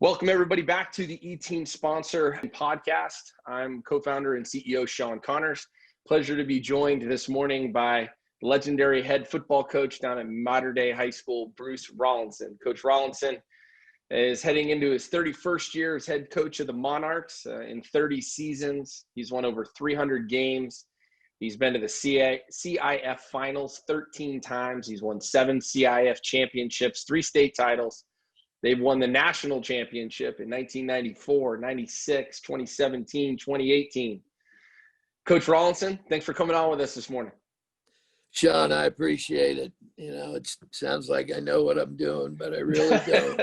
Welcome everybody back to the E-Team Sponsor podcast. I'm co-founder and CEO Sean Connors. Pleasure to be joined this morning by legendary head football coach down at Mater Dei High School, Coach Rollinson. Coach Rollinson is heading into his 31st year as head coach of the Monarchs. In 30 seasons, he's won over 300 games. He's been to the CIF finals 13 times. He's won 7 CIF championships, 3 state titles. They've won the national championship in 1994, 96, 2017, 2018. Coach Rollinson, thanks for coming on with us this morning. Sean, I appreciate it. You know, it sounds like I know what I'm doing, but I really don't.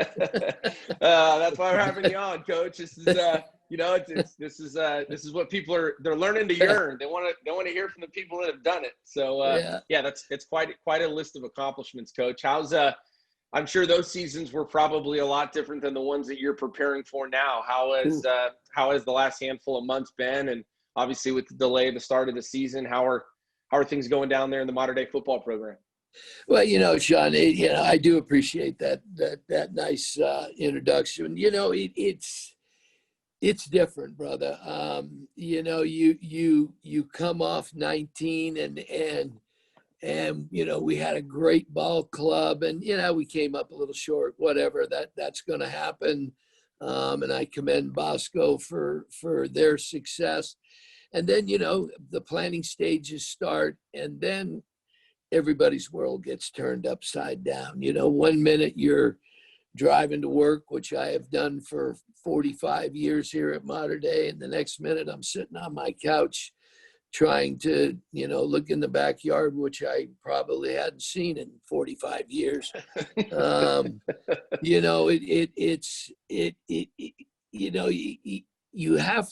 That's why we're having you on, Coach. This is, this is what people they're learning to yearn. They want to hear from the people that have done it. So, it's quite a list of accomplishments, Coach. I'm sure those seasons were probably a lot different than the ones that you're preparing for now. How has the last handful of months been? And obviously with the delay at the start of the season, how are things going down there in the Mater Dei football program? Well, Sean, I do appreciate that nice introduction. It's different, brother. You come off 19 and we had a great ball club, and we came up a little short. Whatever, that's going to happen. And I commend Bosco for their success. And then the planning stages start, and then everybody's world gets turned upside down. 1 minute you're driving to work, which I have done for 45 years here at Mater Dei, and the next minute I'm sitting on my couch trying to, look in the backyard, which I probably hadn't seen in 45 years. You have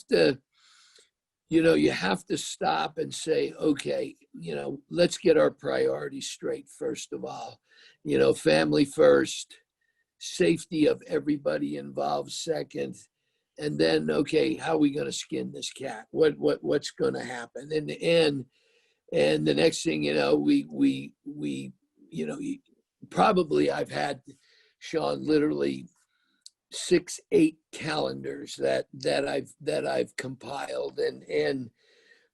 to stop and say, okay, let's get our priorities straight. First of all, family first, safety of everybody involved second. And then, okay, how are we going to skin this cat? What's going to happen? And the next thing we probably I've had, Sean, literally 6-8 calendars that I've compiled. And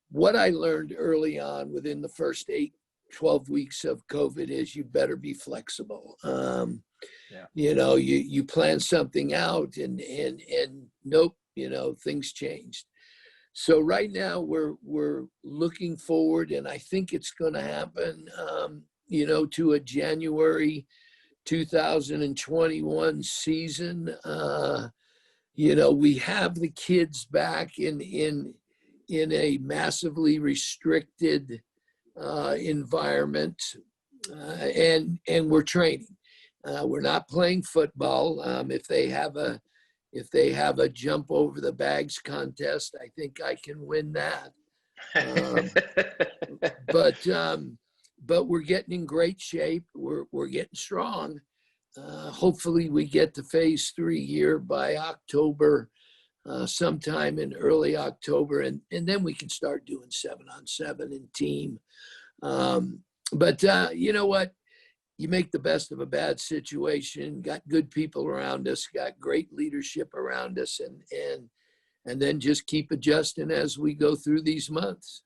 what I learned early on within the first 12 weeks of COVID is you better be flexible. You plan something out and nope, things changed. So right now we're looking forward, and I think it's going to happen, to a January 2021 season. We have the kids back in a massively restricted environment, and we're training. We're not playing football. If they have a jump over the bags contest, I think I can win that. But we're getting in great shape. We're getting strong. Hopefully we get to phase 3 here by October, sometime in early October, and then we can start doing 7-on-7 and team. But you know what? You make the best of a bad situation, got good people around us, got great leadership around us, and then just keep adjusting as we go through these months.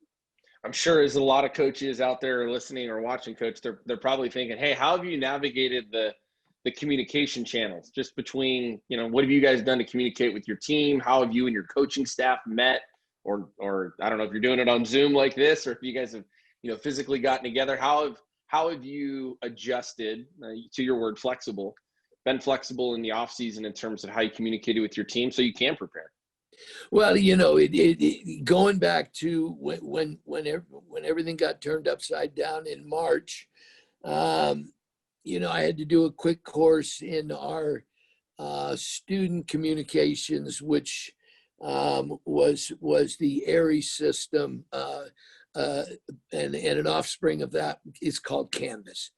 I'm sure there's a lot of coaches out there listening or watching, Coach. They're probably thinking, hey, how have you navigated the communication channels just between, what have you guys done to communicate with your team? How have you and your coaching staff met? Or I don't know if you're doing it on Zoom like this, or if you guys have, physically gotten together. How have you adjusted, to your word, been flexible in the off season in terms of how you communicated with your team so you can prepare? Well, going back to when everything got turned upside down in March, I had to do a quick course in our student communications, which was the ARIES system, and an offspring of that is called Canvas.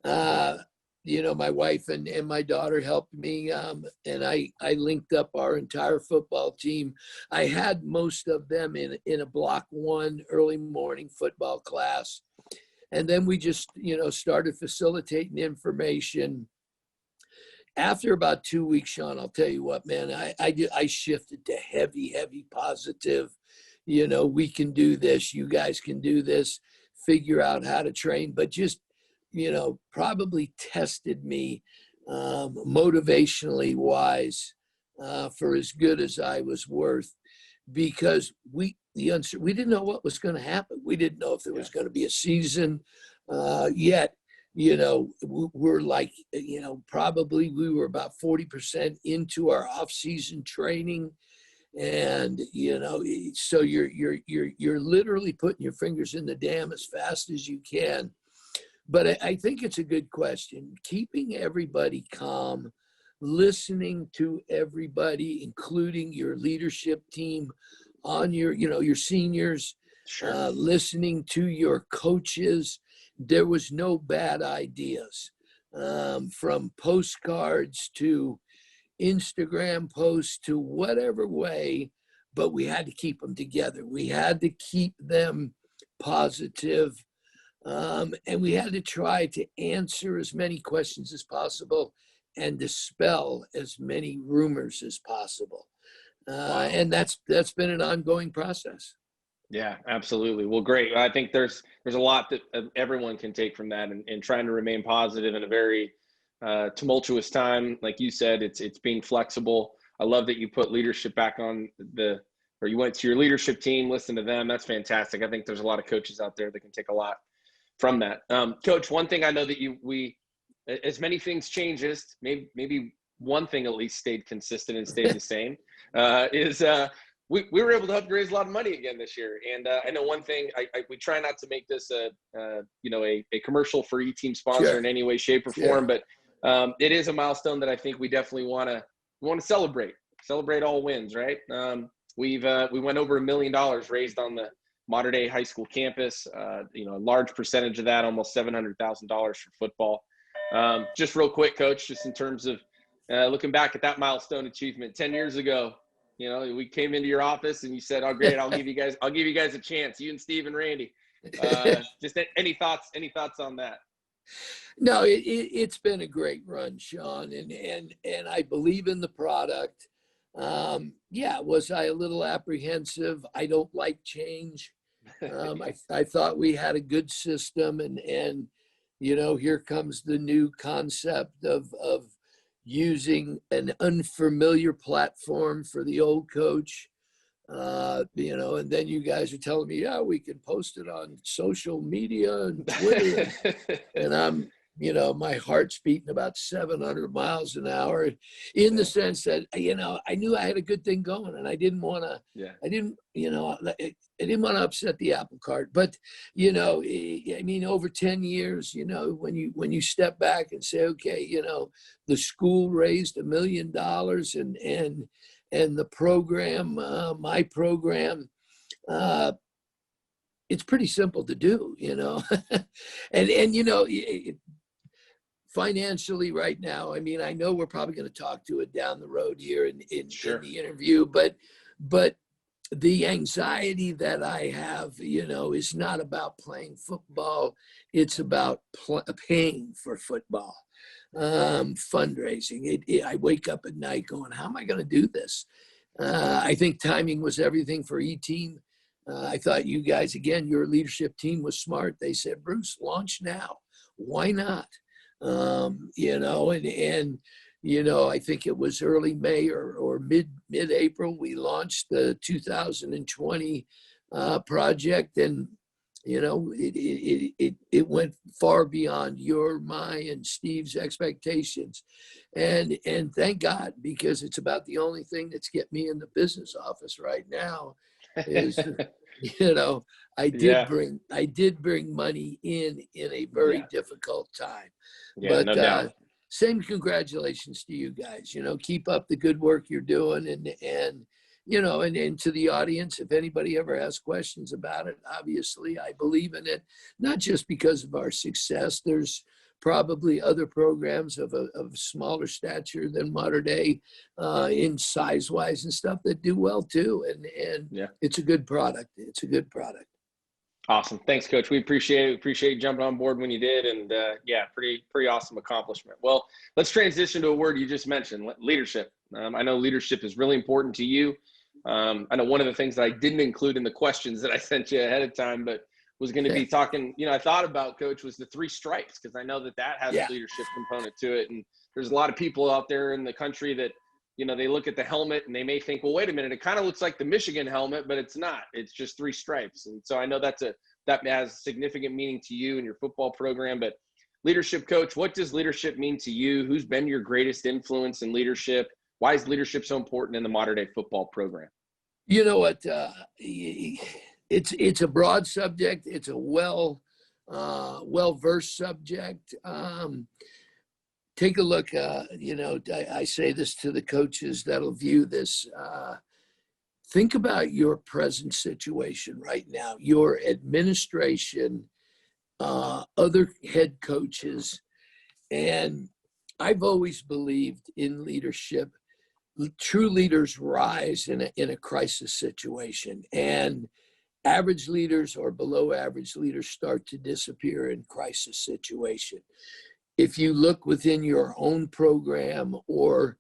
My wife and my daughter helped me, and I linked up our entire football team. I had most of them in a block 1 early morning football class. And then we just, started facilitating information, after about 2 weeks, Sean, I'll tell you what, man, I shifted to heavy positive. We can do this. You guys can do this. Figure out how to train, but just, probably tested me motivationally wise for as good as I was worth, because we didn't know what was going to happen. We didn't know if there was going to be a season yet. We're like, probably we were about 40% into our off-season training. And, so you're literally putting your fingers in the dam as fast as you can. But I think it's a good question. Keeping everybody calm, listening to everybody, including your leadership team on your seniors, Sure. listening to your coaches. There was no bad ideas, from postcards to Instagram posts to whatever way, but we had to keep them together. We had to keep them positive. And we had to try to answer as many questions as possible and dispel as many rumors as possible. Wow. And that's been an ongoing process. Yeah, absolutely. Well, great. I think there's a lot that everyone can take from that, and trying to remain positive in a very tumultuous time. Like you said, it's being flexible. I love that you put leadership back on or you went to your leadership team, listen to them. That's fantastic. I think there's a lot of coaches out there that can take a lot from that. Coach, one thing I know that we, as many things changes, maybe one thing at least stayed consistent and stayed the same, is we were able to help you raise a lot of money again this year. And I know one thing, we try not to make this a commercial for E-team sponsor Sure. in any way, shape, or form, but it is a milestone that I think we definitely want to celebrate all wins, right? We went over $1 million raised on the Mater Dei high school campus. A large percentage of that, almost $700,000 for football. Just real quick, Coach, just in terms of looking back at that milestone achievement 10 years ago, we came into your office and you said, "Oh, great! I'll give you guys a chance. You and Steve and Randy." Just any thoughts on that? No, it's been a great run, Sean, and I believe in the product. Was I a little apprehensive? I don't like change. I thought we had a good system, and here comes the new concept of using an unfamiliar platform for the old coach. And then you guys are telling me, yeah, we can post it on social media and Twitter. And I'm, my heart's beating about 700 miles an hour, in the sense that, I knew I had a good thing going, and I didn't want to, I didn't want to upset the apple cart. But, over 10 years, when you step back and say, okay, the school raised $1 million, and the program, my program, it's pretty simple to do, and financially right now, I know we're probably going to talk to it down the road here in the interview, but the anxiety that I have, is not about playing football. It's about paying for football. Fundraising. I wake up at night going, how am I going to do this? I think timing was everything for E-team. I thought you guys, again, your leadership team was smart. They said, Bruce, launch now. Why not? I think it was early May or mid-April, we launched the 2020 project, and it went far beyond my and Steve's expectations, and thank God, because it's about the only thing that's kept me in the business office right now. Is I did bring money in a very difficult time. Yeah, no doubt. Same congratulations to you guys. Keep up the good work you're doing, and to the audience, if anybody ever has questions about it, obviously I believe in it, not just because of our success. There's probably other programs of smaller stature than Mater Dei, in size-wise and stuff, that do well too. And it's a good product. It's a good product. Awesome. Thanks, Coach. We appreciate it. We appreciate you jumping on board when you did. And yeah, pretty awesome accomplishment. Well, let's transition to a word you just mentioned, leadership. I know leadership is really important to you. I know one of the things that I didn't include in the questions that I sent you ahead of time, but was going to be talking, I thought about, Coach, was the three stripes, because I know that has a Yeah. leadership component to it. And there's a lot of people out there in the country that, they look at the helmet and they may think, well, wait a minute, it kind of looks like the Michigan helmet, but it's not. It's just three stripes. And so I know that has significant meaning to you and your football program. But leadership, Coach, what does leadership mean to you? Who's been your greatest influence in leadership? Why is leadership so important in the Mater Dei football program? You know what? It's a broad subject. It's a well-versed subject. Take a look. I say this to the coaches that'll view this. Think about your present situation right now, your administration, other head coaches. And I've always believed in leadership. True leaders rise in a crisis situation, and average leaders or below average leaders start to disappear in crisis situation. If you look within your own program or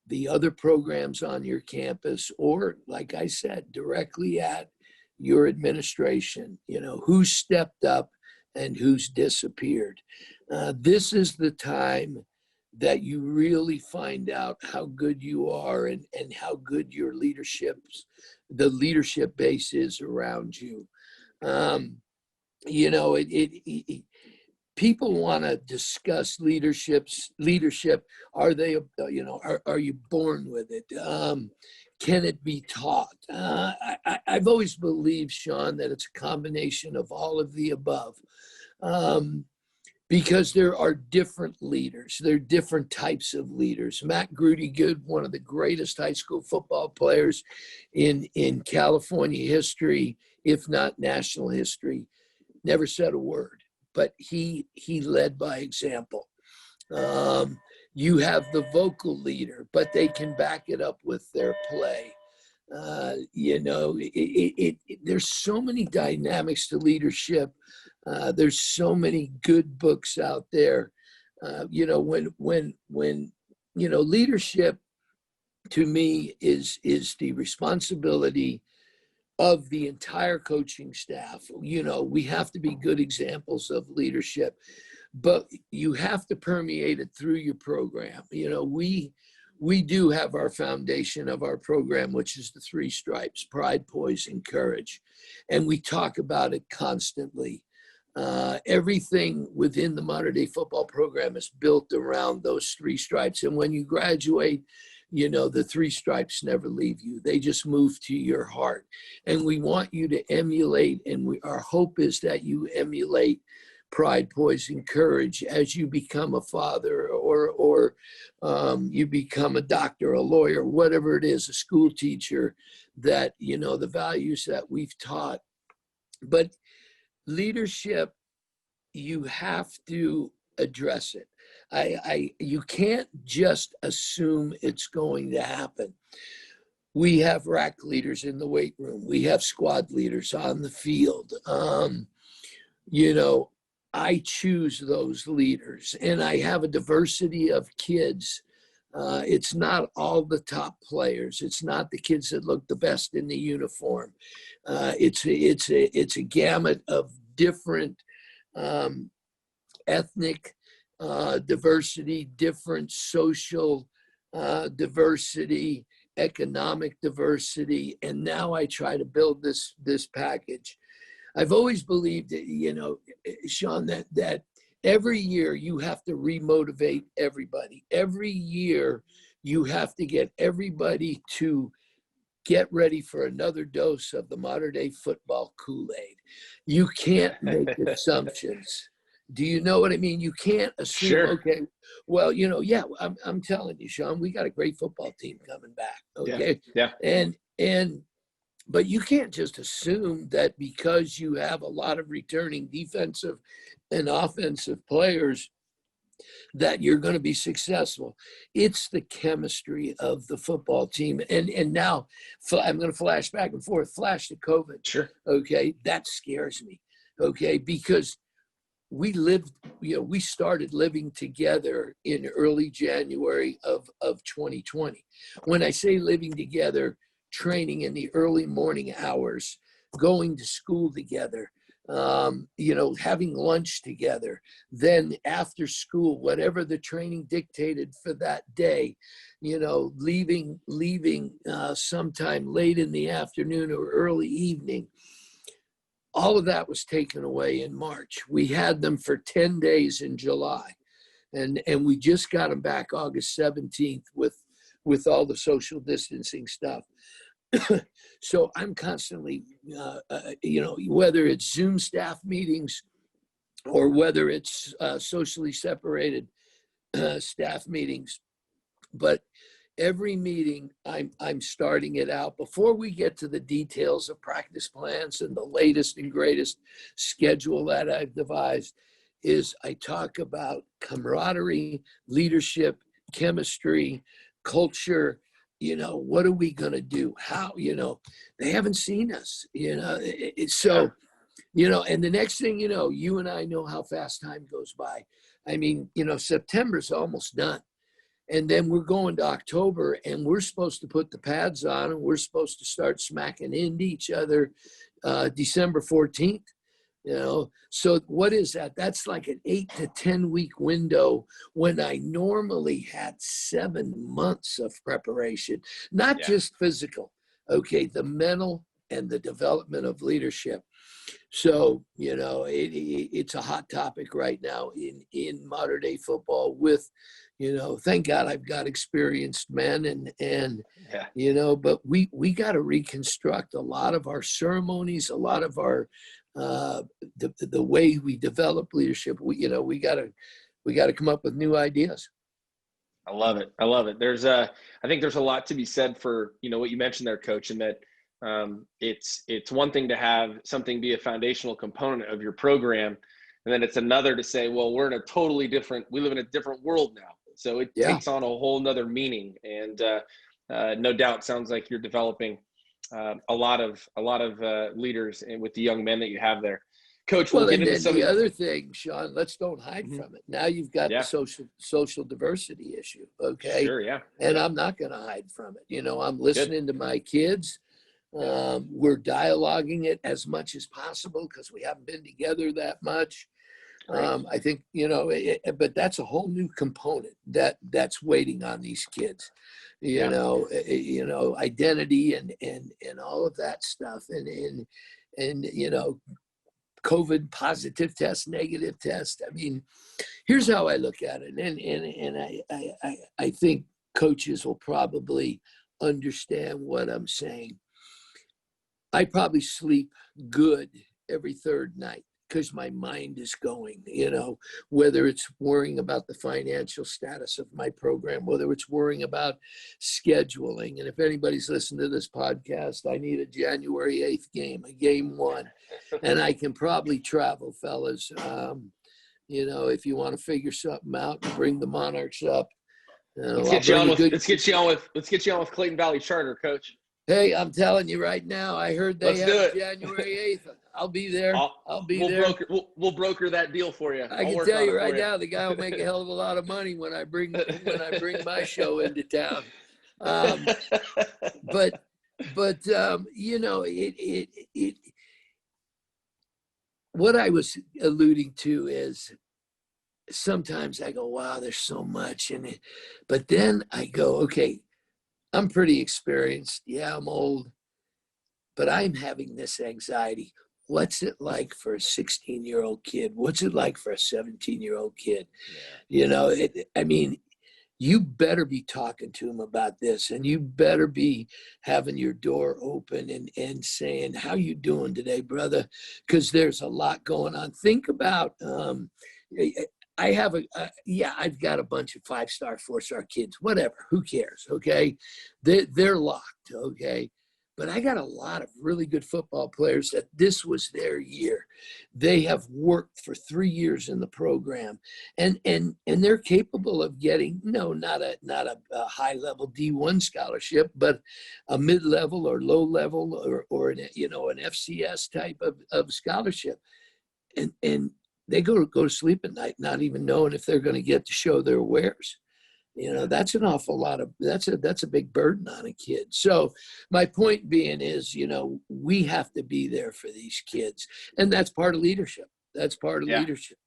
the other programs on your campus, or like I said, directly at your administration, who's stepped up and who's disappeared. This is the time that you really find out how good you are and how good the leadership base is around you. People want to discuss leadership. Are they, are you born with it? Can it be taught? I've always believed, Sean, that it's a combination of all of the above. Because there are different leaders. There are different types of leaders. Matt Grudy-Good, one of the greatest high school football players in California history, if not national history, never said a word, but he led by example. You have the vocal leader, but they can back it up with their play. There's so many dynamics to leadership. There's so many good books out there. When leadership to me is the responsibility of the entire coaching staff. We have to be good examples of leadership, but you have to permeate it through your program. We do have our foundation of our program, which is the three stripes: pride, poise, and courage. And we talk about it constantly. Everything within the Mater Dei football program is built around those three stripes. And when you graduate, the three stripes never leave you. They just move to your heart. And we want you to emulate, and our hope is that you emulate pride, poise, and courage as you become a father or you become a doctor, a lawyer, whatever it is, a school teacher, that, the values that we've taught. But leadership, you have to address it. You can't just assume it's going to happen. We have rack leaders in the weight room. We have squad leaders on the field. I choose those leaders, and I have a diversity of kids. It's not all the top players. It's not the kids that look the best in the uniform. It's a gamut of different ethnic diversity, different social diversity, economic diversity, and now I try to build this package. I've always believed that, Sean, that every year you have to remotivate everybody. Every year you have to get everybody to get ready for another dose of the Mater Dei football Kool-Aid. You can't make assumptions. Do you know what I mean? You can't assume, Sure. Okay, well, I'm telling you, Sean, we got a great football team coming back. Okay. Yeah. But you can't just assume that because you have a lot of returning defensive and offensive players that you're going to be successful. It's the chemistry of the football team. And now I'm going to flash back and forth, flash to COVID. Sure. Okay. That scares me. Okay. Because we lived, we started living together in early January of 2020. When I say living together, training in the early morning hours, going to school together, having lunch together, then after school, whatever the training dictated for that day, leaving sometime late in the afternoon or early evening. All of that was taken away in March. We had them for 10 days in July, and we just got them back August 17th with all the social distancing stuff. So I'm constantly, whether it's Zoom staff meetings or whether it's socially separated staff meetings, but every meeting I'm starting it out before we get to the details of practice plans and the latest and greatest schedule that I've devised, is I talk about camaraderie, leadership, chemistry, culture. What are we going to do? How, they haven't seen us, so, and the next thing, you and I know how fast time goes by. I mean, September's almost done. And then we're going to October, and we're supposed to put the pads on, and we're supposed to start smacking into each other December 14th. So what is that? That's like an 8 to 10 week window when I normally had 7 months of preparation, not just physical, okay, the mental and the development of leadership. So, it's a hot topic right now in modern day football with, thank God I've got experienced men and but we got to reconstruct a lot of our ceremonies, a lot of our, the way we develop leadership. We got to come up with new ideas. I love it. I think there's a lot to be said for, what you mentioned there, Coach, and that it's one thing to have something be a foundational component of your program. And then it's another to say, well, we live in a different world now. So it takes on a whole nother meaning. And no doubt sounds like you're developing a lot of leaders with the young men that you have there. Coach, we'll get into some the other thing, Sean, let's don't hide from it. Now you've got the social diversity issue. Okay. Sure. Yeah. And I'm not going to hide from it. I'm listening to my kids. We're dialoguing it as much as possible because we haven't been together that much. I think, but that's a whole new component that's waiting on these kids, identity and all of that stuff. And COVID positive test, negative test. I mean, here's how I look at it. And I think coaches will probably understand what I'm saying. I probably sleep good every third night because my mind is going, whether it's worrying about the financial status of my program, whether it's worrying about scheduling. And if anybody's listened to this podcast, I need a January 8th game, a game 1, and I can probably travel, fellas. If you want to figure something out and bring the Monarchs up. Let's get you on with Clayton Valley Charter, Coach. Hey, I'm telling you right now, I heard they have January 8th. I'll be there. I'll be there. We'll broker that deal for you. I can tell you right now, the guy will make a hell of a lot of money when I bring my show into town. But what I was alluding to is sometimes I go, wow, there's so much in it. But then I go, okay, I'm pretty experienced. Yeah, I'm old, but I'm having this anxiety. What's it like for a 16-year-old kid? What's it like for a 17-year-old kid? Yeah. You better be talking to them about this, and you better be having your door open and saying, how you doing today, brother? Because there's a lot going on. Think about, I've got a bunch of 5-star, 4-star kids, whatever, who cares, okay? They're locked, okay? But I got a lot of really good football players that this was their year. They have worked for 3 years in the program, and they're capable of getting not a high level D1 scholarship, but a mid level or low level or an FCS type of scholarship, and they go to sleep at night not even knowing if they're going to get to show their wares. That's an awful lot of, that's a big burden on a kid. So my point being is, we have to be there for these kids, and that's part of leadership. That's part of Yeah, leadership.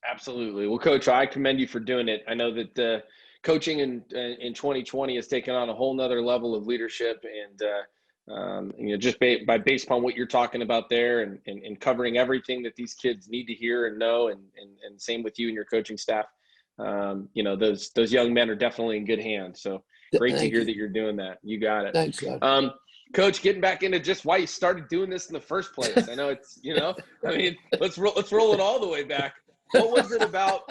absolutely. Well, Coach, I commend you for doing it. I know that coaching in 2020 has taken on a whole nother level of leadership, and just based upon what you're talking about there, and covering everything that these kids need to hear and know, and same with you and your coaching staff. Those young men are definitely in good hands. So great to hear that you're doing that. You got it. Thanks, God. Coach, getting back into just why you started doing this in the first place. I know it's, let's roll it all the way back. What was it about?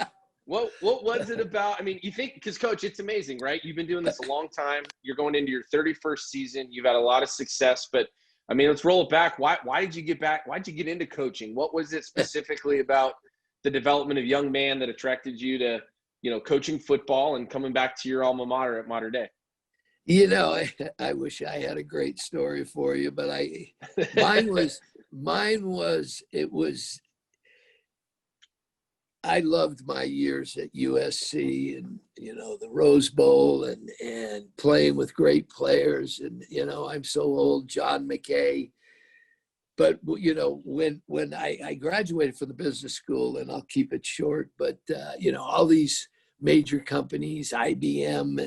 What was it about? I mean, you think, because Coach, it's amazing, right? You've been doing this a long time. You're going into your 31st season. You've had a lot of success, but I mean, let's roll it back. Why did you get back? Why'd you get into coaching? What was it specifically about the development of young man that attracted you to, coaching football and coming back to your alma mater at Mater Dei? I wish I had a great story for you, but mine was, I loved my years at USC and, the Rose Bowl and playing with great players. And, I'm so old, John McKay. But, when I graduated from the business school, and I'll keep it short, but, all these major companies, IBM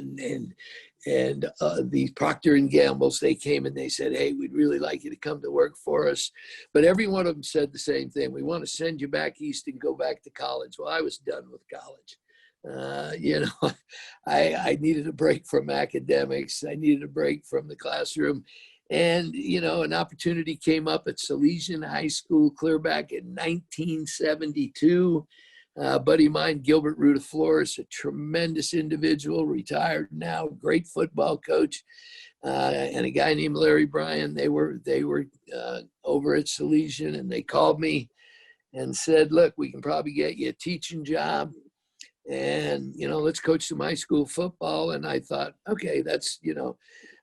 and the Procter and Gambles, they came and they said, hey, we'd really like you to come to work for us. But every one of them said the same thing. We want to send you back east and go back to college. Well, I was done with college. I needed a break from academics. I needed a break from the classroom. And, an opportunity came up at Salesian High School clear back in 1972. Buddy of mine, Gilbert Ruta Flores, a tremendous individual, retired now, great football coach, and a guy named Larry Bryan. They were over at Salesian, and they called me and said, look, we can probably get you a teaching job, and let's coach some high school football. And I thought, okay, that's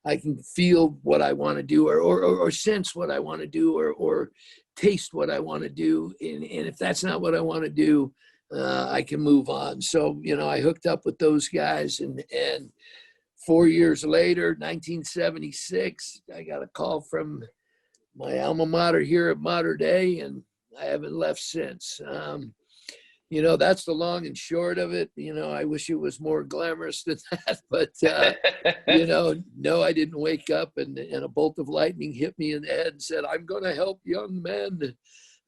I can feel what I want to do, or sense what I want to do, or taste what I want to do, and if that's not what I want to do, I can move on. So, I hooked up with those guys, and 4 years later, 1976, I got a call from my alma mater here at Mater Dei, and I haven't left since. That's the long and short of it. I wish it was more glamorous than that, but, no, I didn't wake up and a bolt of lightning hit me in the head and said, I'm going to help young men.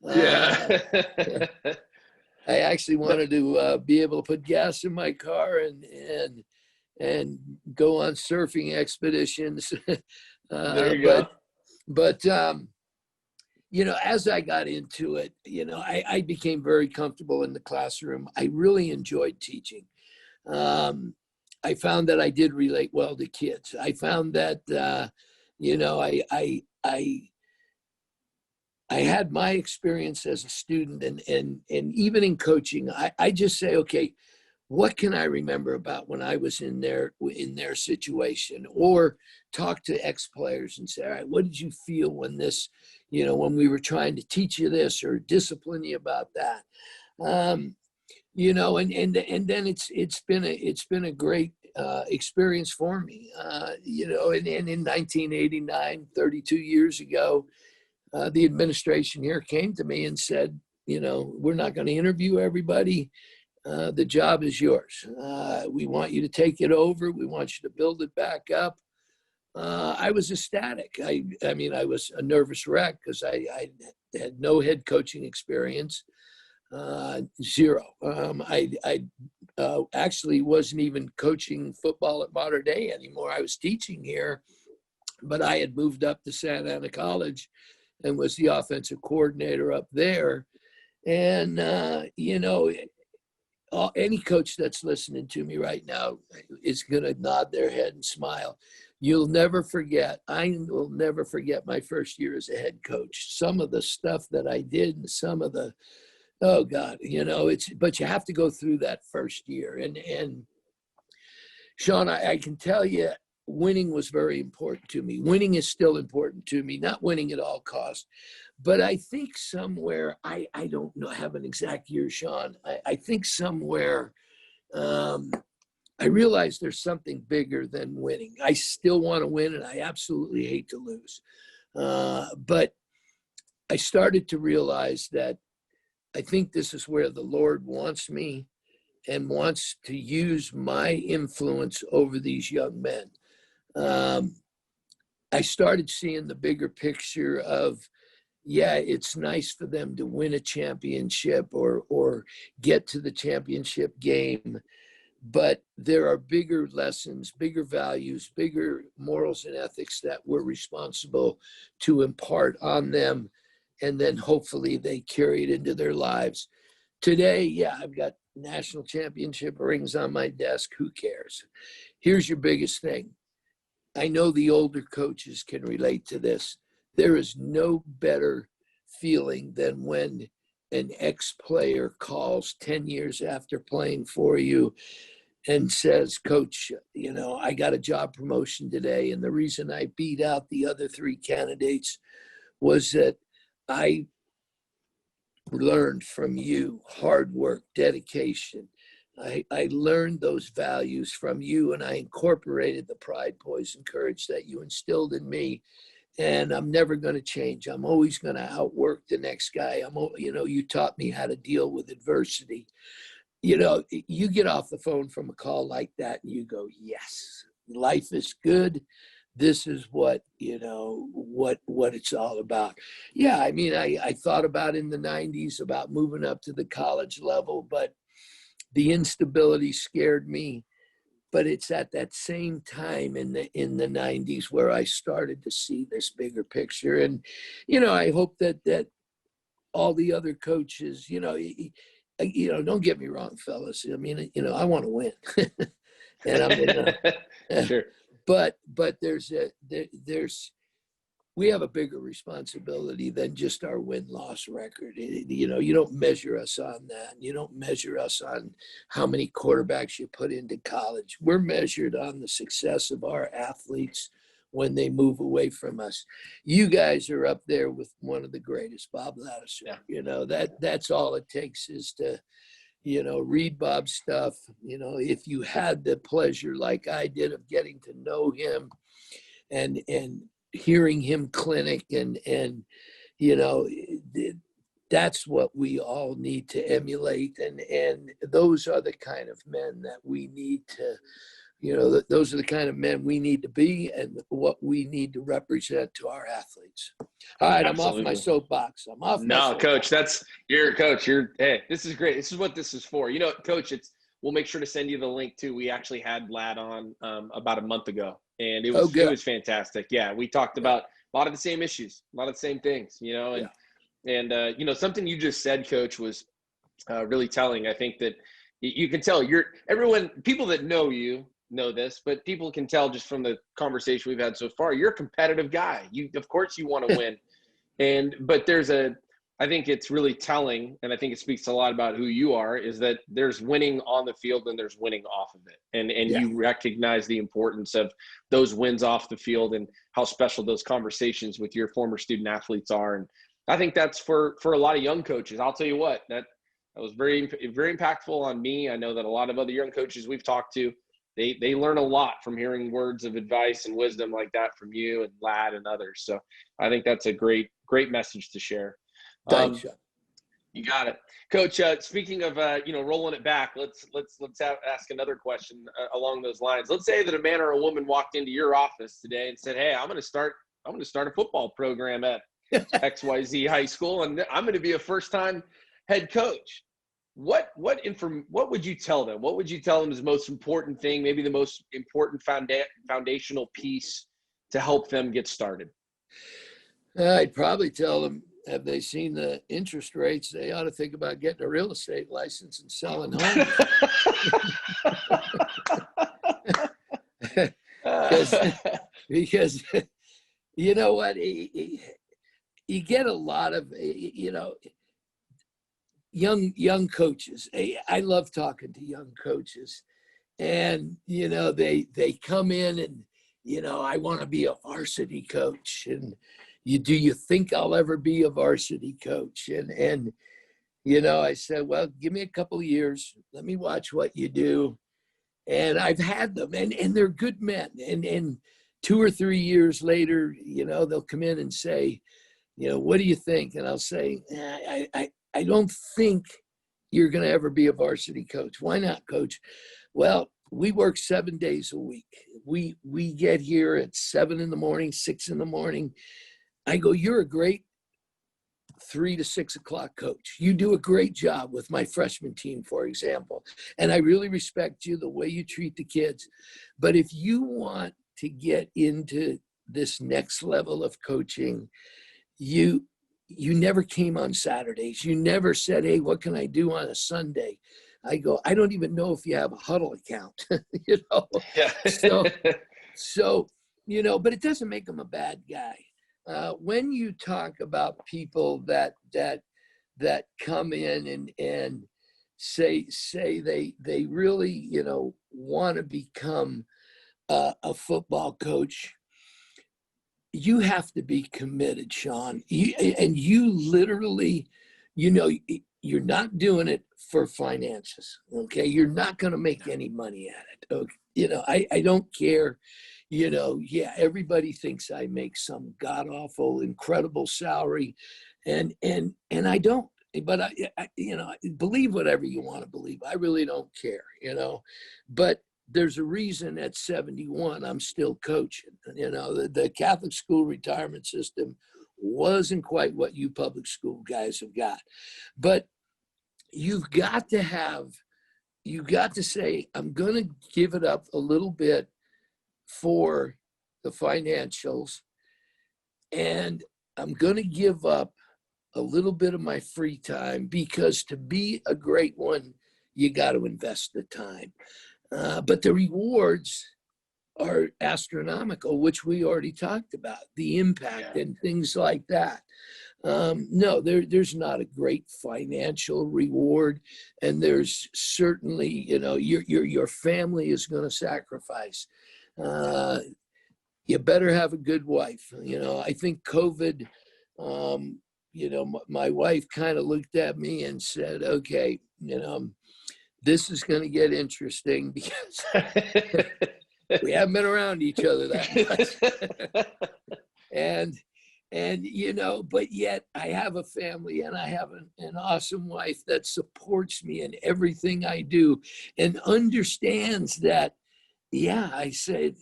Yeah. I actually wanted to be able to put gas in my car and go on surfing expeditions. There you go. But as I got into it, I became very comfortable in the classroom. I really enjoyed teaching. I found that I did relate well to kids. I found that, I had my experience as a student, and even in coaching, I just say, okay, what can I remember about when I was in their situation, or talk to ex-players and say, all right, what did you feel when this, when we were trying to teach you this or discipline you about that? And then it's been a great experience for me. And in 1989, 32 years ago, the administration here came to me and said, we're not going to interview everybody. The job is yours. We want you to take it over. We want you to build it back up. I was ecstatic. I was a nervous wreck because I had no head coaching experience, zero. I actually wasn't even coaching football at Mater Dei anymore. I was teaching here, but I had moved up to Santa Ana College and was the offensive coordinator up there. And, any coach that's listening to me right now is going to nod their head and smile. You'll never forget. I will never forget my first year as a head coach. Some of the stuff that I did and some of the, oh God, but you have to go through that first year. And Sean, I can tell you, winning was very important to me. Winning is still important to me, not winning at all costs. But I think somewhere, I don't know, have an exact year, Sean. I think somewhere, I realize there's something bigger than winning. I still want to win, and I absolutely hate to lose. But I started to realize that I think this is where the Lord wants me and wants to use my influence over these young men. I started seeing the bigger picture of, yeah, it's nice for them to win a championship or get to the championship game. But there are bigger lessons, bigger values, bigger morals and ethics that we're responsible to impart on them. And then hopefully they carry it into their lives. Today, yeah, I've got national championship rings on my desk. Who cares? Here's your biggest thing. I know the older coaches can relate to this. There is no better feeling than when an ex-player calls 10 years after playing for you and says, Coach, I got a job promotion today. And the reason I beat out the other 3 candidates was that I learned from you hard work, dedication. I learned those values from you, and I incorporated the pride, poise, and courage that you instilled in me. And I'm never going to change. I'm always going to outwork the next guy. You taught me how to deal with adversity. You get off the phone from a call like that and you go, yes, life is good. This is what it's all about. Yeah, I mean, I thought about in the 90s about moving up to the college level, but the instability scared me. But it's at that same time in the 90s where I started to see this bigger picture. And, I hope that all the other coaches, don't get me wrong, fellas. I mean, I want to win. And I'm Sure. But we have a bigger responsibility than just our win-loss record. You don't measure us on that. You don't measure us on how many quarterbacks you put into college. We're measured on the success of our athletes when they move away from us. You guys are up there with one of the greatest, Bob Ladouceur. Yeah. That's all it takes is to, read Bob's stuff. If you had the pleasure, like I did, of getting to know him and hearing him clinic and that's what we all need to emulate. And those are the kind of men that we need to, those are the kind of men we need to be and what we need to represent to our athletes. All right, Absolutely. I'm off my soapbox. No, Coach, you're Coach. Hey, this is great. This is what this is for. Coach, we'll make sure to send you the link too. We actually had Lad on about a month ago, and it was fantastic. Yeah, we talked about a lot of the same issues, a lot of the same things, and something you just said, Coach, was really telling. I think that you can tell people that know you know this, but people can tell just from the conversation we've had so far, you're a competitive guy. Of course you want to win. But I think it's really telling, and I think it speaks a lot about who you are, is that there's winning on the field and there's winning off of it. And you recognize the importance of those wins off the field and how special those conversations with your former student athletes are. And I think that's for a lot of young coaches. I'll tell you what, that was very, very impactful on me. I know that a lot of other young coaches we've talked to, they learn a lot from hearing words of advice and wisdom like that from you and Lad and others. So I think that's a great message to share. Thanks. You got it, Coach. Speaking of rolling it back, let's ask another question along those lines. Let's say that a man or a woman walked into your office today and said, "Hey, I'm going to start a football program at XYZ High School, and I'm going to be a first-time head coach." What would you tell them? What would you tell them is the most important thing, maybe the most important foundational piece to help them get started? I'd probably tell them, have they seen the interest rates? They ought to think about getting a real estate license and selling homes. because you know what, you get a lot of, young coaches. I love talking to young coaches, and they come in and I want to be a varsity coach, and do you think I'll ever be a varsity coach? And I said, well, give me a couple of years, let me watch what you do. And I've had them, and they're good men, and 2 or 3 years later, they'll come in and say, what do you think? And I'll say, I don't think you're going to ever be a varsity coach. Why not, coach? Well, we work 7 days a week. We get here at 7 in the morning, 6 in the morning. I go, you're a great 3 to 6 o'clock coach. You do a great job with my freshman team, for example. And I really respect you, the way you treat the kids. But if you want to get into this next level of coaching, you never came on Saturdays. You never said, hey, what can I do on a Sunday? I go, I don't even know if you have a Huddle account, Yeah. So, but it doesn't make them a bad guy. When you talk about people that come in and say they really, want to become a football coach, you have to be committed, Sean. You literally, you're not doing it for finances. Okay. You're not going to make any money at it. Okay? I don't care. Yeah, everybody thinks I make some god awful, incredible salary. And I don't, but I believe whatever you want to believe. I really don't care, but there's a reason at 71 I'm still coaching. The Catholic school retirement system wasn't quite what you public school guys have got, but you've got to say, I'm going to give it up a little bit for the financials, and I'm going to give up a little bit of my free time, because to be a great one, you got to invest the time. But the rewards are astronomical, which we already talked about, the impact and things like that. No, there's not a great financial reward, and there's certainly, your family is going to sacrifice. You better have a good wife. I think COVID, my wife kind of looked at me and said, okay, this is going to get interesting, because we haven't been around each other that much. and but yet I have a family, and I have an awesome wife that supports me in everything I do, and understands that. Yeah, I said,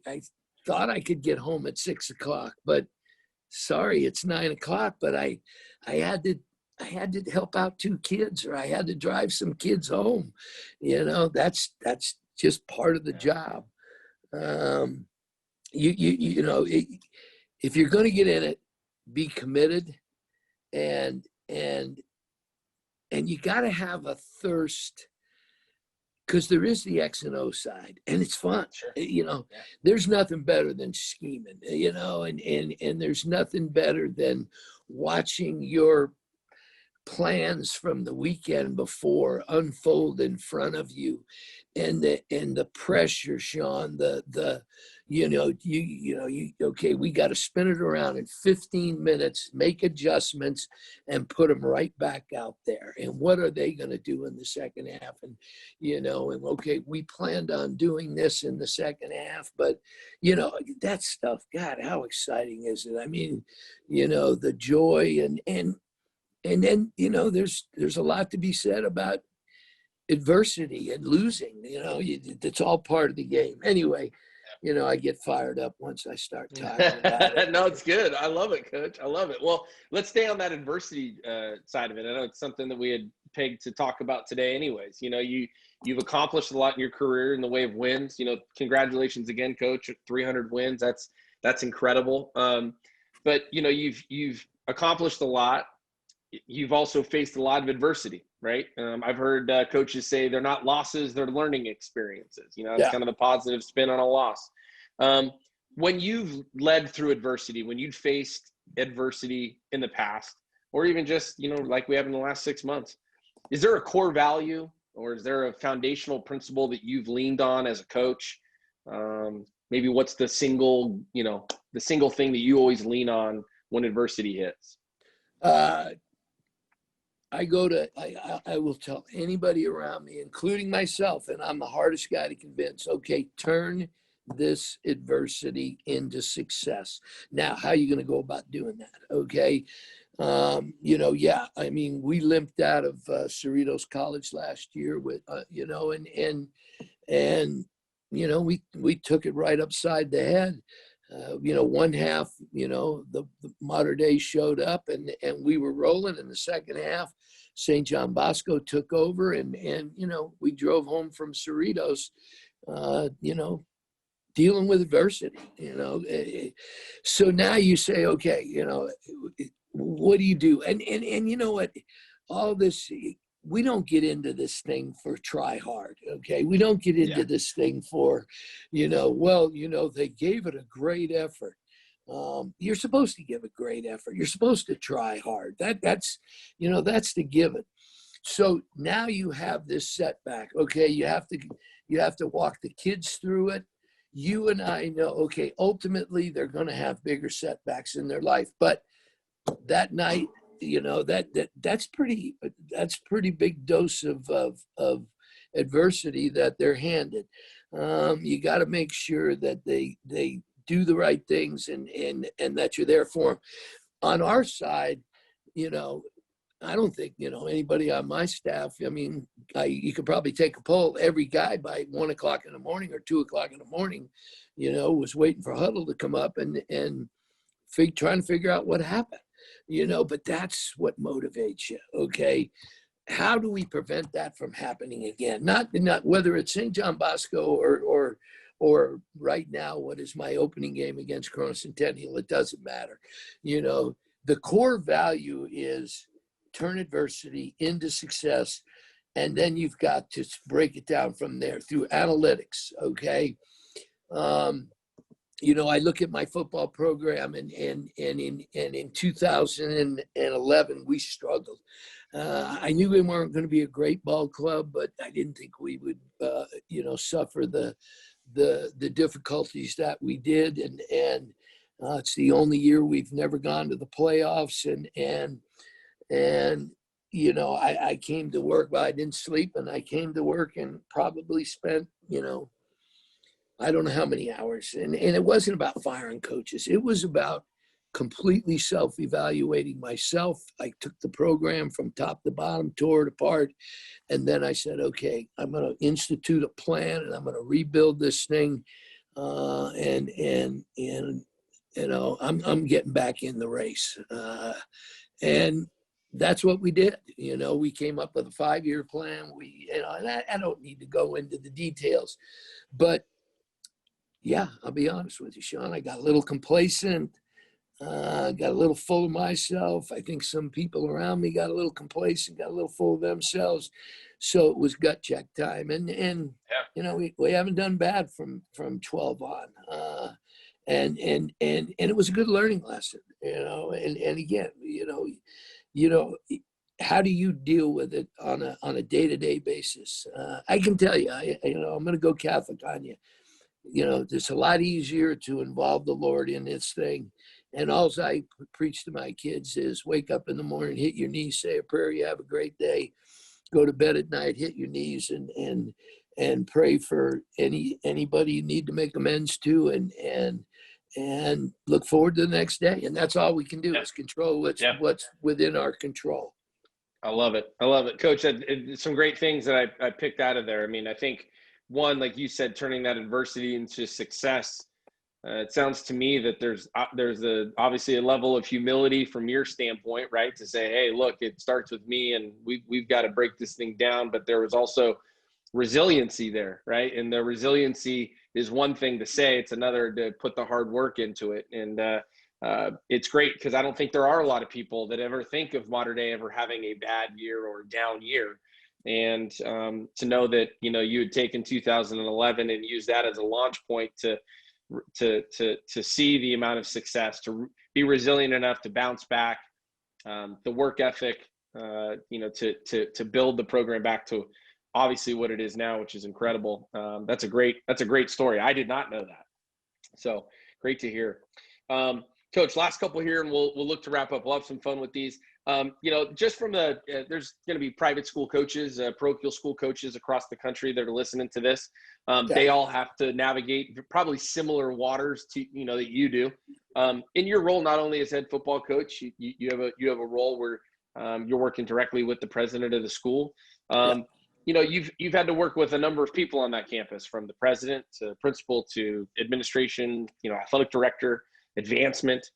I thought I could get home at 6 o'clock, but sorry, it's 9 o'clock. But I had to help out 2 kids, or I had to drive some kids home. That's just part of the job. If you're going to get in it, be committed, and you got to have a thirst, because there is the X and O side, and it's fun. Sure. There's nothing better than scheming, and there's nothing better than watching your plans from the weekend before unfold in front of you, and the pressure, Sean, okay, we got to spin it around in 15 minutes, make adjustments, and put them right back out there. And what are they going to do in the second half? And okay, we planned on doing this in the second half, but that stuff, God, how exciting is it? I mean, the joy, and then there's a lot to be said about adversity and losing. It's all part of the game. Anyway, I get fired up once I start talking about it. No, it's good. I love it, Coach. I love it. Well, let's stay on that adversity side of it. I know it's something that we had pegged to talk about today anyways. You've accomplished a lot in your career in the way of wins. Congratulations again, Coach. 300 wins. That's incredible. But you've accomplished a lot. You've also faced a lot of adversity, right? I've heard coaches say they're not losses, they're learning experiences. It's kind of the positive spin on a loss. when you've led through adversity, when you've faced adversity in the past, or even just, like we have in the last 6 months, is there a core value or is there a foundational principle that you've leaned on as a coach? Maybe what's the single thing that you always lean on when adversity hits? I will tell anybody around me, including myself, and I'm the hardest guy to convince, okay, turn this adversity into success. Now, how are you going to go about doing that? Okay. I mean, we limped out of Cerritos College last year with, we took it right upside the head. One half, the Mater Dei showed up and we were rolling. In the second half, St. John Bosco took over and we drove home from Cerritos, dealing with adversity, So now you say, okay, what do you do? And you know what, all this, we don't get into this thing for try hard. Okay. We don't get into this thing for, they gave it a great effort. You're supposed to give a great effort. You're supposed to try hard. That's the given. So now you have this setback. Okay. You have to walk the kids through it. You and I know, okay, ultimately they're going to have bigger setbacks in their life, but that night, that's pretty big dose of adversity that they're handed. You got to make sure that they do the right things and that you're there for them. On our side, I don't think, anybody on my staff, I mean, you could probably take a poll. Every guy by 1 o'clock in the morning or 2 o'clock in the morning, was waiting for huddle to come up and trying to figure out what happened, but that's what motivates you. Okay. How do we prevent that from happening again? Not whether it's St. John Bosco or right now, what is my opening game against Corona Centennial? It doesn't matter. The core value is turn adversity into success. And then you've got to break it down from there through analytics. Okay. I look at my football program and in 2011, we struggled. I knew we weren't going to be a great ball club, but I didn't think we would, suffer the difficulties that we did. And it's the only year we've never gone to the playoffs. And I came to work, but I didn't sleep, and I came to work and probably spent, I don't know how many hours. And it wasn't about firing coaches. It was about completely self-evaluating myself. I took the program from top to bottom, tore it apart. And then I said, okay, I'm going to institute a plan and I'm going to rebuild this thing. I'm getting back in the race. And that's what we did. We came up with a 5-year plan. And I don't need to go into the details, but yeah, I'll be honest with you, Sean. I got a little complacent, got a little full of myself. I think some people around me got a little complacent, got a little full of themselves. So it was gut check time. And we haven't done bad from 12 on. And it was a good learning lesson, and again, how do you deal with it on a day-to-day basis? I can tell you, I'm going to go Catholic on you. It's a lot easier to involve the Lord in this thing. And all I preach to my kids is wake up in the morning, hit your knees, say a prayer, you have a great day, go to bed at night, hit your knees and pray for anybody you need to make amends to and look forward to the next day. And that's all we can do is control what's within our control. I love it. Coach, some great things that I picked out of there. I mean, I think one, like you said, turning that adversity into success. It sounds to me that there's obviously a level of humility from your standpoint, right? To say, hey, look, it starts with me and we've got to break this thing down. But there was also resiliency there, right? And the resiliency is one thing to say, it's another to put the hard work into it. And it's great because I don't think there are a lot of people that ever think of Mater Dei ever having a bad year or down year. And to know that, you had taken 2011 and used that as a launch point to to see the amount of success, to be resilient enough to bounce back, the work ethic, to build the program back to obviously what it is now, which is incredible. That's a great story. I did not know that. So great to hear. Coach, last couple here, and we'll look to wrap up. We'll have some fun with these. Just from there's going to be private school coaches, parochial school coaches across the country that are listening to this. They all have to navigate probably similar waters to, that you do. In your role, not only as head football coach, you have a role where you're working directly with the president of the school. You've had to work with a number of people on that campus, from the president to principal to administration, athletic director, advancement.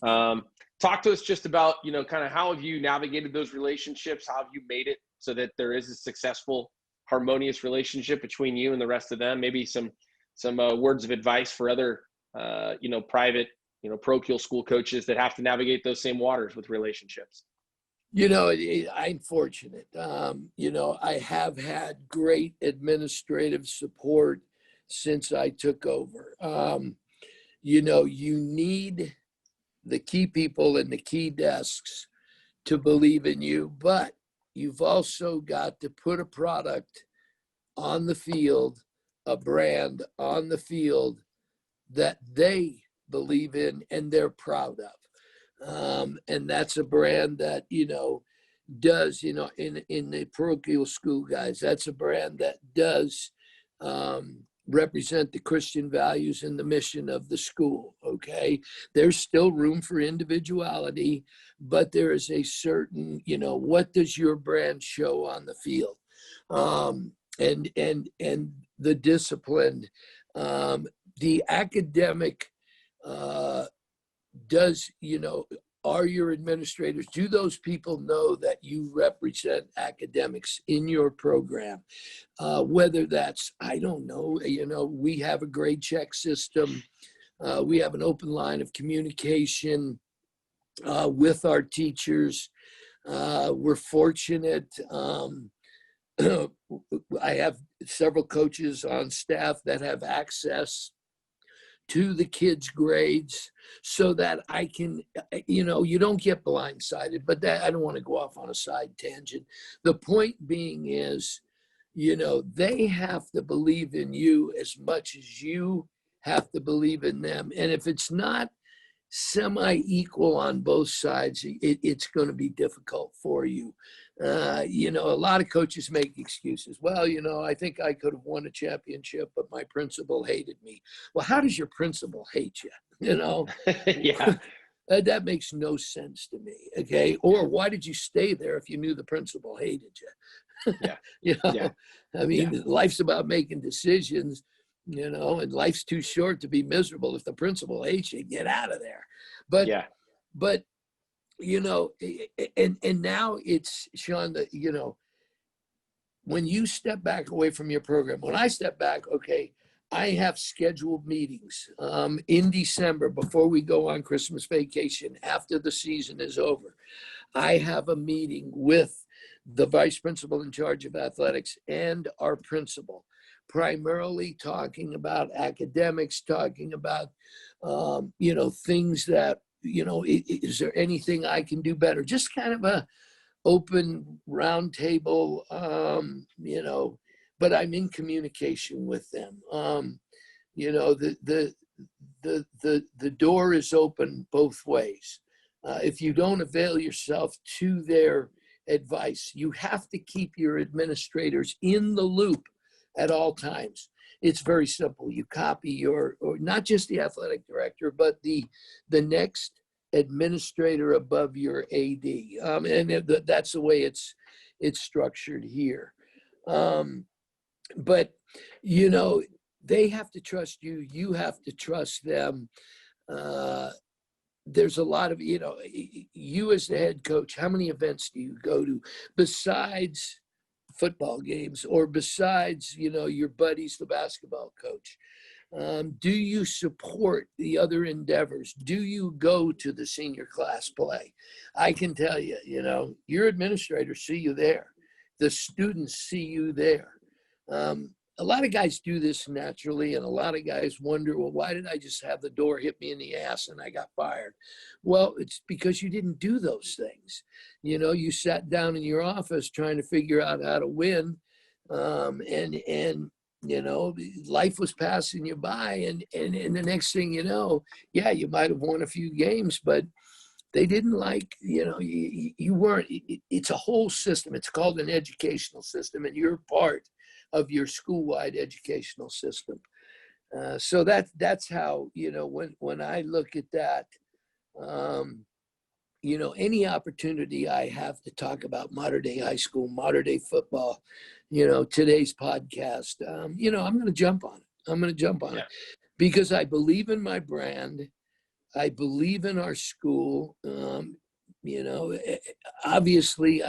Talk to us just about, kind of how have you navigated those relationships? How have you made it so that there is a successful, harmonious relationship between you and the rest of them? Maybe some words of advice for other, private, parochial school coaches that have to navigate those same waters with relationships. I'm fortunate. I have had great administrative support since I took over. You need the key people in the key desks to believe in you, but you've also got to put a product on the field, a brand on the field that they believe in and they're proud of. And that's a brand that, does, in the parochial school, guys, that's a brand that does represent the Christian values and the mission of the school. Okay. There's still room for individuality, but there is a certain, what does your brand show on the field? And the discipline, the academic, are your administrators, do those people know that you represent academics in your program? Whether that's, I don't know, we have a grade check system. We have an open line of communication with our teachers. We're fortunate. I have several coaches on staff that have access to the kids' grades so that I can, you don't get blindsided, but that, I don't want to go off on a side tangent. The point being is, they have to believe in you as much as you have to believe in them. And if it's not semi-equal on both sides, it's going to be difficult for you. A lot of coaches make excuses. Well, I think I could have won a championship, but my principal hated me. Well, how does your principal hate you? Yeah. That makes no sense to me. Okay. Or why did you stay there if you knew the principal hated you? Yeah. I mean, life's about making decisions, and life's too short to be miserable. If the principal hates you, get out of there. But and now it's, Sean, that, when you step back away from your program, when I step back, okay, I have scheduled meetings in December before we go on Christmas vacation, after the season is over. I have a meeting with the vice principal in charge of athletics and our principal, primarily talking about academics, talking about, things that, is there anything I can do better? Just kind of a open round table, but I'm in communication with them. The door is open both ways. If you don't avail yourself to their advice, you have to keep your administrators in the loop at all times. It's very simple. You copy or not just the athletic director, but the next administrator above your AD. And that's the way it's structured here. But, they have to trust you. You have to trust them. There's a lot of, you as the head coach, how many events do you go to besides football games, or besides, your buddies, the basketball coach? Do you support the other endeavors? Do you go to the senior class play? I can tell you, your administrators see you there. The students see you there. a lot of guys do this naturally, and a lot of guys wonder, well, why did I just have the door hit me in the ass and I got fired? Well, it's because you didn't do those things. You sat down in your office trying to figure out how to win, and life was passing you by, and the next thing you know, yeah, you might have won a few games, but they didn't you weren't. It's a whole system. It's called an educational system, and you're part of your school-wide educational system. So that's how, when I look at that, any opportunity I have to talk about Mater Dei High School, Mater Dei football, today's podcast, I'm going to jump on it. I'm going to jump on it because I believe in my brand. I believe in our school. Obviously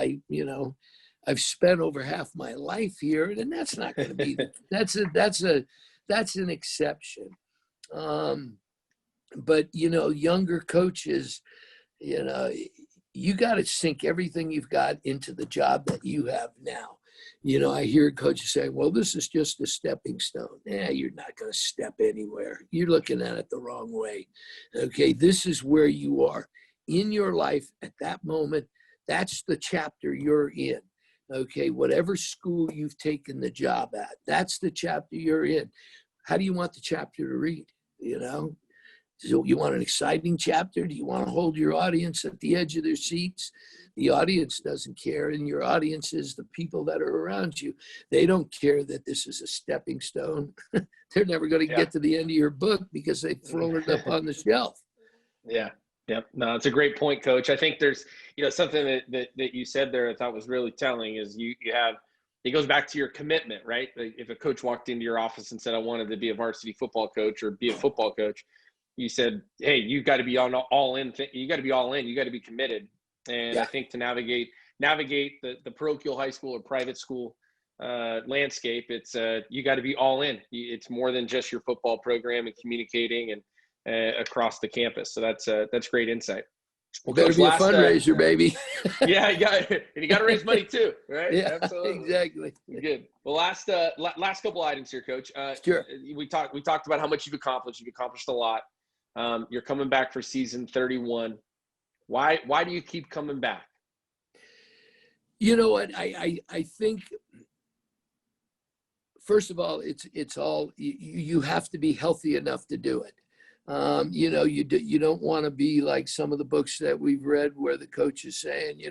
I've spent over half my life here, and that's not going to be, that's an exception. But younger coaches, you got to sink everything you've got into the job that you have now. I hear coaches say, well, this is just a stepping stone. You're not going to step anywhere. You're looking at it the wrong way. Okay, this is where you are in your life at that moment. That's the chapter you're in. Okay, whatever school you've taken the job at, that's the chapter you're in. How do you want the chapter to read? So you want an exciting chapter? Do you want to hold your audience at the edge of their seats? The audience doesn't care, and your audience is the people that are around you. They don't care that this is a stepping stone. They're never going to get to the end of your book because they've thrown it up on the shelf. Yeah. Yep. No, it's a great point, Coach. I think there's, something that you said there I thought was really telling is you have, it goes back to your commitment, right? Like if a coach walked into your office and said, I wanted to be a varsity football coach or be a football coach, you said, hey, you've got to be all in. You got to be all in. You got to be committed. And I think to navigate the parochial high school or private school landscape, it's you got to be all in. It's more than just your football program and communicating and across the campus. So that's great insight. Well, better be a fundraiser, baby. Yeah, you got to raise money too, right? Yeah, absolutely. Exactly. Good. Well, last couple items here, Coach. Sure. We talked about how much you've accomplished. You've accomplished a lot. You're coming back for season 31. Why do you keep coming back? You know what? I think, first of all, it's all, you have to be healthy enough to do it. You don't want to be like some of the books that we've read where the coach is saying,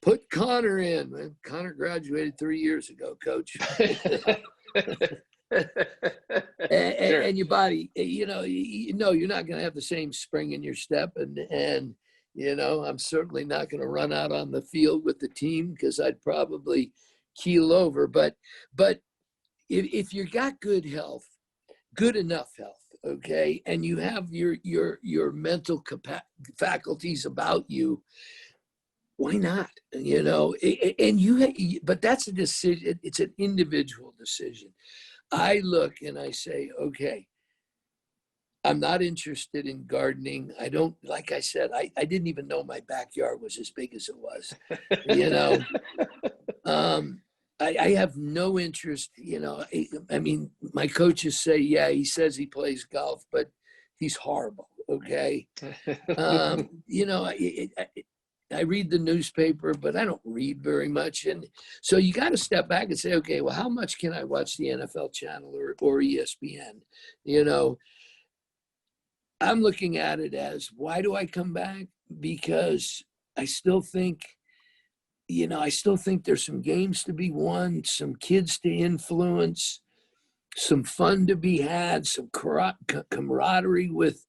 put Connor in. Connor graduated 3 years ago, Coach. And your body, you're not going to have the same spring in your step. And I'm certainly not going to run out on the field with the team because I'd probably keel over. But if you got good health, good enough health, okay, and you have your mental faculties about you, why not? But that's a decision. It's an individual decision. I look and I say, okay, I'm not interested in gardening. I don't, like I said, I didn't even know my backyard was as big as it was, I have no interest, I mean, my coaches say, yeah, he says he plays golf, but he's horrible. Okay. I read the newspaper, but I don't read very much. And so you got to step back and say, okay, well, how much can I watch the NFL channel or ESPN? I'm looking at it as, why do I come back? Because I still think there's some games to be won, some kids to influence, some fun to be had, some camaraderie with,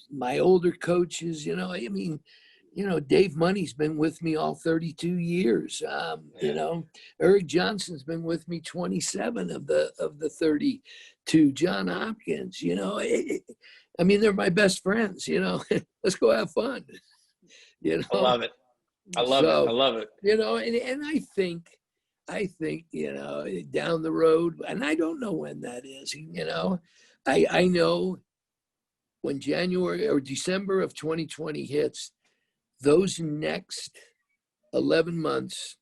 my older coaches. Dave Money's been with me all 32 years. Eric Johnson's been with me 27 of the 32. John Hopkins, they're my best friends. Let's go have fun. I love it. I love it. And I think, down the road, and I don't know when that is, I know when January or December of 2020 hits, those next 11 months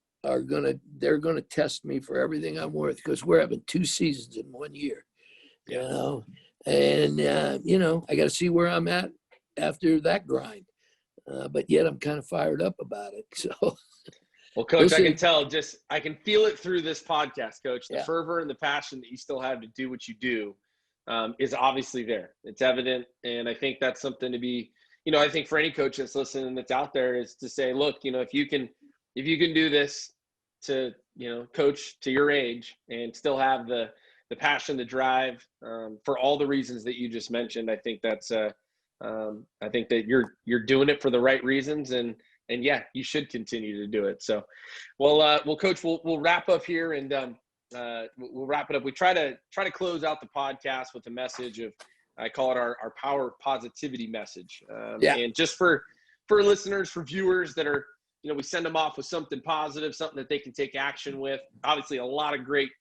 they're gonna test me for everything I'm worth, because we're having 2 seasons in 1 year, you know, and you know, I got to see where I'm at after that grind. But yet I'm kind of fired up about it. So, well, Coach, I can tell, I can feel it through this podcast, Coach. The fervor and the passion that you still have to do what you do is obviously there. It's evident, and I think that's something to be, you know, I think for any coach that's listening that's out there is to say, look, you know, if you can do this to, you know, coach to your age and still have the passion, the drive for all the reasons that you just mentioned, I think that's I think that you're doing it for the right reasons, and yeah, you should continue to do it. So, well, Coach, we'll wrap up here, and we'll wrap it up. We try to close out the podcast with a message of, I call it our power positivity message. And just for listeners, for viewers that are, you know, we send them off with something positive, something that they can take action with. Obviously, a lot of great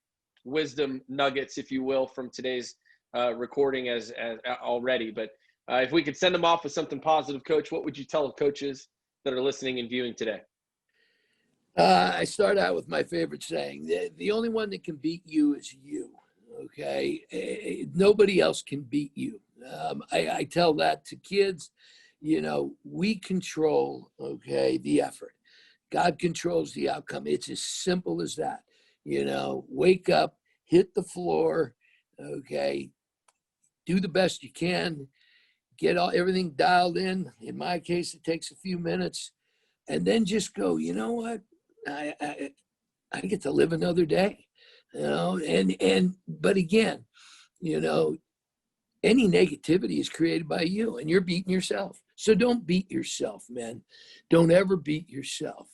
wisdom nuggets, if you will, from today's recording as already. But if we could send them off with something positive, Coach, what would you tell coaches that are listening and viewing today? I start out with my favorite saying: the only one that can beat you is you. Okay, nobody else can beat you. I tell that to kids. You know, we control, okay, the effort. God controls the outcome. It's as simple as that. You know, wake up, hit the floor, okay, do the best you can, get everything dialed in. In my case, it takes a few minutes, and then just go, you know what? I get to live another day, you know, but again, you know, any negativity is created by you, and you're beating yourself. So don't beat yourself, man. Don't ever beat yourself.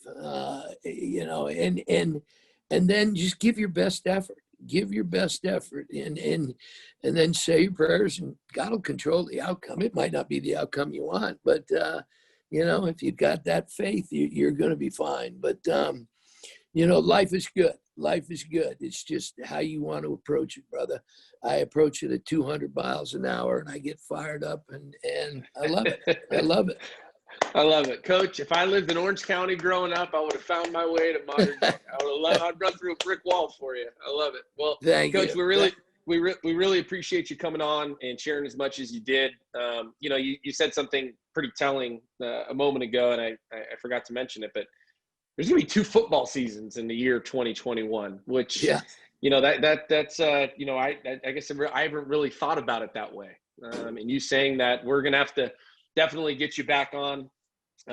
You know, and then just give your best effort. Give your best effort, and then say your prayers, and God will control the outcome. It might not be the outcome you want, but you know, if you've got that faith, you're going to be fine. But you know, life is good. Life is good. It's just how you want to approach it, brother. I approach it at 200 miles an hour, and I get fired up, and I love it. I love it. I love it, Coach. If I lived in Orange County growing up, I would have found my way to Mater Dei. I'd run through a brick wall for you. I love it. Well, thank Coach, you. we really appreciate you coming on and sharing as much as you did. You know, you said something pretty telling a moment ago, and I forgot to mention it, but there's going to be 2 football seasons in the year 2021, which, you know, that's you know, I guess I haven't really thought about it that way. And you saying that, we're going to have to definitely get you back on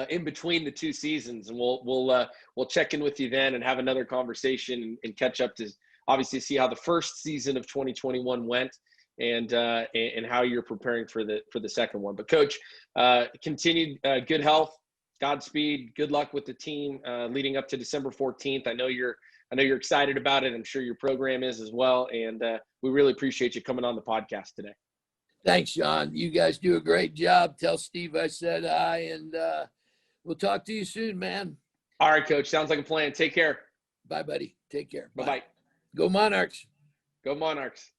in between the 2 seasons, and we'll check in with you then and have another conversation and catch up to obviously see how the first season of 2021 went, and how you're preparing for the second one. But Coach, continued good health, Godspeed, good luck with the team leading up to December 14th. I know you're excited about it. I'm sure your program is as well, and we really appreciate you coming on the podcast today. Thanks, Sean. You guys do a great job. Tell Steve I said hi, and we'll talk to you soon, man. All right, Coach. Sounds like a plan. Take care. Bye, buddy. Take care. Bye-bye. Go Monarchs. Go Monarchs.